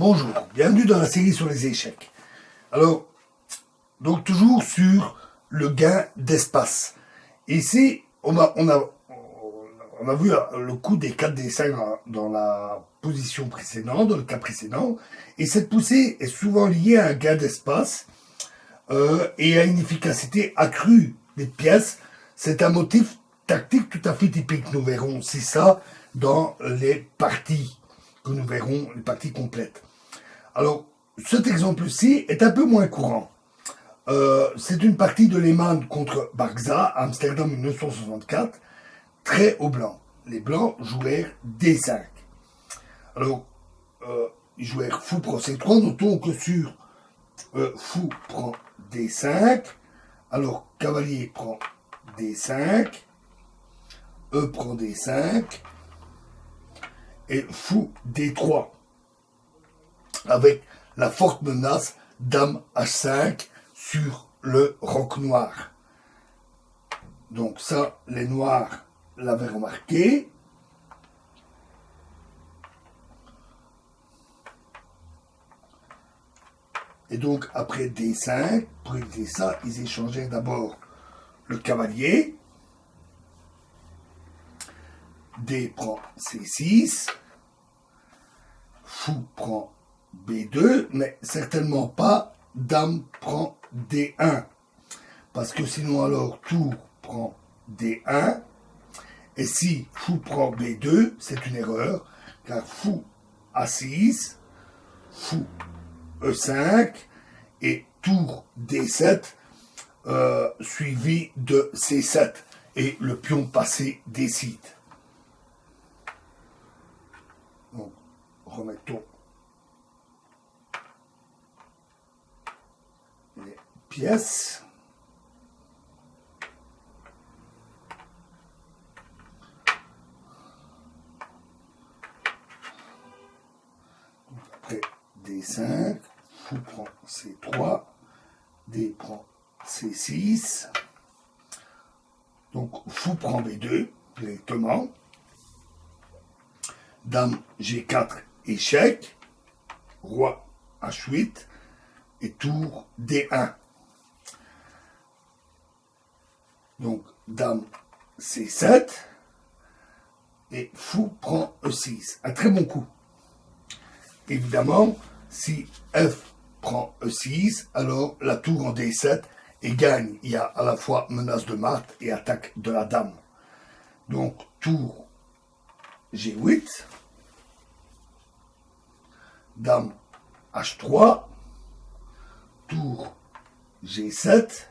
Bonjour, bienvenue dans la série sur les échecs. Alors, donc toujours sur le gain d'espace. Ici, on a vu le coup des 4 des 5 dans la position précédente, dans le cas précédent, et cette poussée est souvent liée à un gain d'espace et à une efficacité accrue des pièces. C'est un motif tactique tout à fait typique. Nous verrons aussi ça dans les parties que nous verrons, les parties complètes. Alors, cet exemple-ci est un peu moins courant. C'est une partie de Lehmann contre Barça, à Amsterdam 1964, très au blanc. Les blancs jouèrent D5. Alors, ils jouèrent fou prend C3, notons que sur fou prend D5, alors cavalier prend D5, E prend D5, et fou D3, avec la forte menace dame H5 sur le roc noir. Donc ça, les noirs l'avaient remarqué. Et donc après D5, pour éviter ça, ils échangèrent d'abord le cavalier. D prend C6. Fou prend B2, mais certainement pas dame prend D1. Parce que sinon alors tour prend D1. Et si fou prend B2, c'est une erreur, car fou A6, fou E5 et tour D7 suivi de C7 et le pion passé décide. Donc remettons les pièces. Après D5, fou prend C3, D prend C6, donc fou prend B2 directement, dame G4 échec, roi H8 et tour D1. Donc dame C7 et fou prend E6. Un très bon coup. Évidemment, si F prend E6, alors la tour en D7 et gagne. Il y a à la fois menace de mat et attaque de la dame. Donc tour G8, dame H3, tour G7,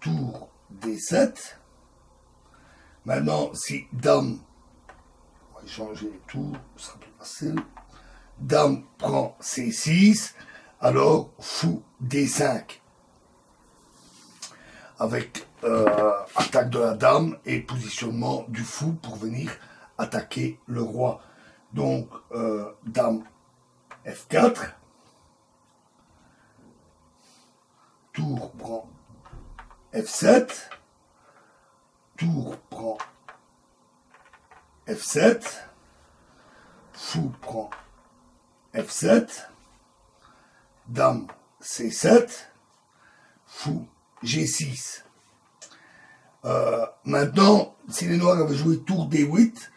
tour D7. Maintenant, si dame, on va échanger les tours, ce sera plus facile. Dame prend C6, alors fou D5. Avec attaque de la dame et positionnement du fou pour venir attaquer le roi. Donc, dame F4. Tour prend F7. Tour prend F7. Fou prend F7, dame C7, fou G6. Maintenant, si les noirs avaient joué tour D8,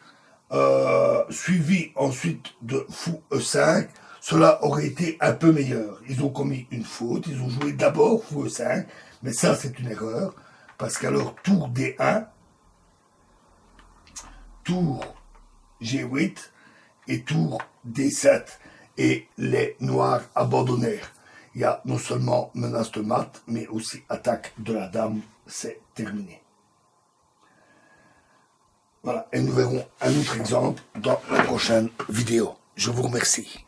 suivi ensuite de fou E5, cela aurait été un peu meilleur. Ils ont commis une faute, ils ont joué d'abord fou E5, mais ça c'est une erreur, parce qu'alors tour D1, tour G8 et tour D7. Et les noirs abandonnèrent. Il y a non seulement menace de mat, mais aussi attaque de la dame. C'est terminé. Voilà, et nous verrons un autre exemple dans la prochaine vidéo. Je vous remercie.